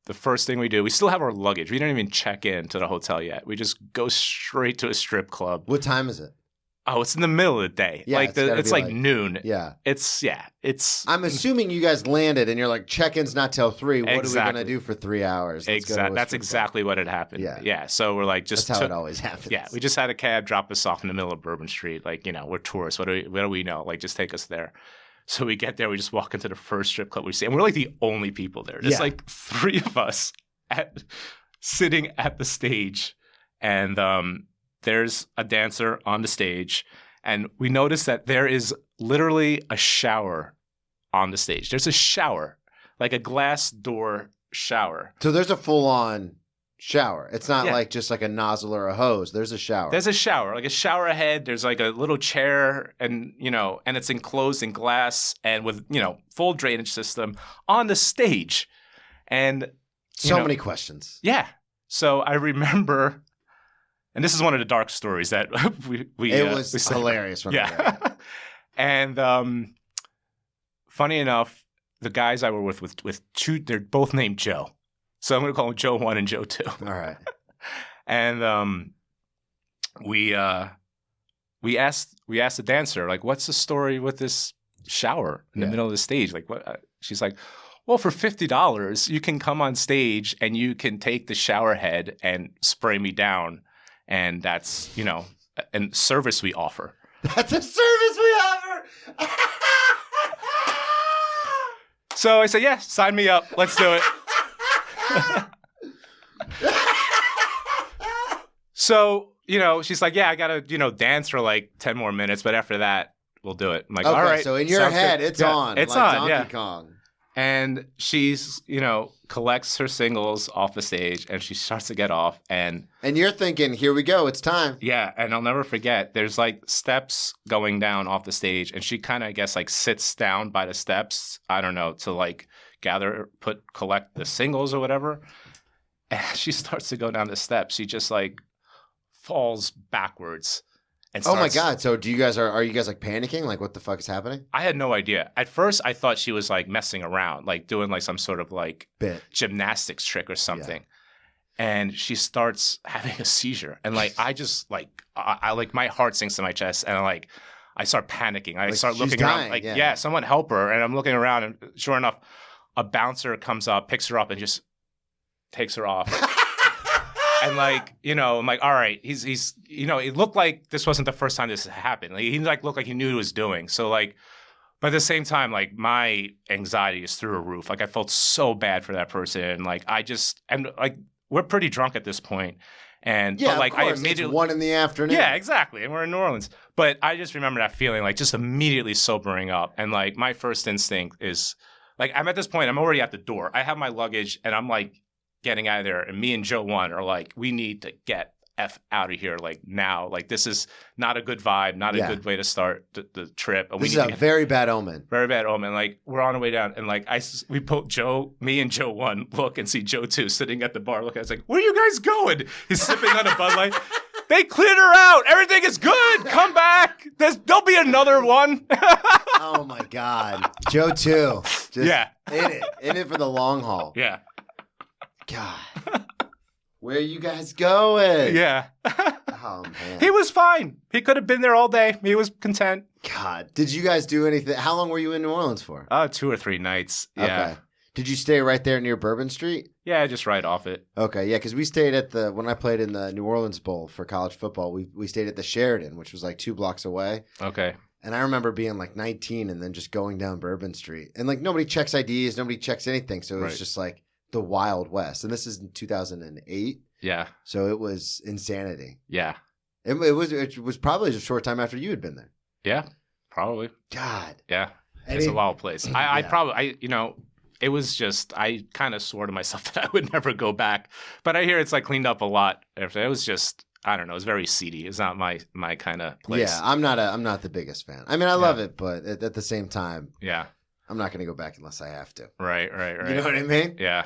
the first thing we do, we still have our luggage. We don't even check in to the hotel yet. We just go straight to a strip club. What time is it? Oh, it's in the middle of the day. Yeah, it's noon. Yeah. It's I'm assuming you guys landed and you're like, check-in's not till 3. What exactly. are we going to do for 3 hours? Exactly. That's exactly what had happened. Yeah. So we're that's how it always happens. Yeah. We just had a cab drop us off in the middle of Bourbon Street. We're tourists. What do we know? Just take us there. So we get there, we just walk into the first strip club we see, and we're the only people there. There's 3 of us sitting at the stage, and there's a dancer on the stage, And we noticed that there is literally a shower on the stage. There's a shower, like a glass door shower. So there's a full-on shower. It's not like just like a nozzle or a hose. There's a shower. There's a shower, like a shower head. There's like a little chair and, and it's enclosed in glass and with, full drainage system on the stage. And so many questions. Yeah. So I remember, and this is one of the dark stories that it was hilarious. When I read it. And funny enough, the guys I were with two, they're both named Joe. So I'm going to call them Joe 1 and Joe 2. All right. And we asked the dancer, like, what's the story with this shower in the middle of the stage? Like, what? She's like, well, for $50, you can come on stage and you can take the shower head and spray me down. And that's, a service we offer. That's a service we offer. So I said, yeah, sign me up. Let's do it. So, she's like, yeah, I got to, dance for like 10 more minutes. But after that, we'll do it. I'm like, okay, all right. So in your head, it's on. It's like on, Donkey Kong. And she's, collects her singles off the stage and she starts to get off. And you're thinking, here we go. It's time. Yeah. And I'll never forget, there's like steps going down off the stage. And she kind of, I guess, like sits down by the steps, I don't know, to like collect the singles or whatever. And she starts to go down the steps. She just like falls backwards. And oh my God. So are you guys like panicking? Like what the fuck is happening? I had no idea. At first I thought she was like messing around, like doing like some sort of like gymnastics trick or something. Yeah. And she starts having a seizure. And like I just like I like my heart sinks to my chest and like I start panicking. I start looking around like, yeah, someone help her. And I'm looking around and sure enough, a bouncer comes up, picks her up and just takes her off. And like, I'm like, all right, he's it looked like this wasn't the first time this had happened. Like, he like looked like he knew what he was doing. So like, but at the same time, like my anxiety is through a roof. Like I felt so bad for that person. And like, and like, we're pretty drunk at this point. And yeah, but like, of course. I immediately, it's 1 p.m. Yeah, exactly. And we're in New Orleans. But I just remember that feeling like just immediately sobering up. And like, my first instinct is like, I'm at this point, I'm already at the door. I have my luggage and I'm like, getting out of there, and me and Joe 1 are like, we need to get F out of here, like now. Like this is not a good vibe, not a good way to start the trip. And this is a very bad omen. Very bad omen. Like we're on the way down, and like we put me and Joe 1 look and see Joe 2 sitting at the bar looking. I was like, where are you guys going? He's sipping on a Bud Light. They cleared her out. Everything is good. Come back. There'll be another one. Oh my God, Joe 2. Just in it for the long haul. Yeah. God, where are you guys going? Yeah. Oh, man. He was fine. He could have been there all day. He was content. God, did you guys do anything? How long were you in New Orleans for? 2 or 3 nights. Yeah. Okay. Did you stay right there near Bourbon Street? Yeah, just right off it. Okay, yeah, because we stayed when I played in the New Orleans Bowl for college football, we stayed at the Sheridan, which was like 2 blocks away. Okay. And I remember being like 19 and then just going down Bourbon Street. And like nobody checks IDs, nobody checks anything. So it was just like the Wild West. And this is in 2008. Yeah. So it was insanity. Yeah. It was probably a short time after you had been there. Yeah, probably. God. Yeah. It's a wild place. It was just, I kind of swore to myself that I would never go back. But I hear it's like cleaned up a lot. It was just, I don't know, it's very seedy. It's not my kind of place. Yeah, I'm not the biggest fan. I mean, I love it, but at the same time, yeah, I'm not going to go back unless I have to. Right. You know what I mean? Yeah.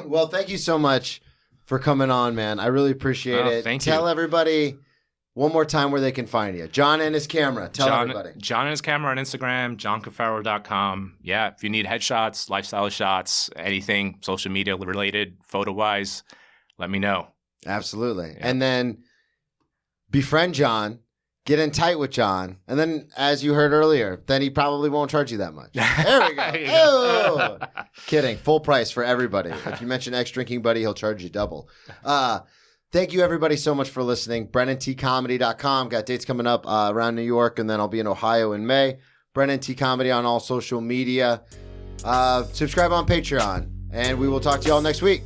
Well, thank you so much for coming on, man. I really appreciate it. Thank you. Tell everybody one more time where they can find you. John and his camera. Tell everybody. John and his camera on Instagram, johncafaro.com. Yeah, if you need headshots, lifestyle shots, anything social media related, photo-wise, let me know. Absolutely. Yeah. And then befriend John, get in tight with John, and then, as you heard earlier, then he probably won't charge you that much. There we go. Oh! Kidding. Full price for everybody. If you mention X Drinking Buddy, he'll charge you double. Thank you, everybody, so much for listening. BrennanTComedy.com. Got dates coming up around New York, and then I'll be in Ohio in May. Brennan T. Comedy on all social media. Subscribe on Patreon, and we will talk to you all next week.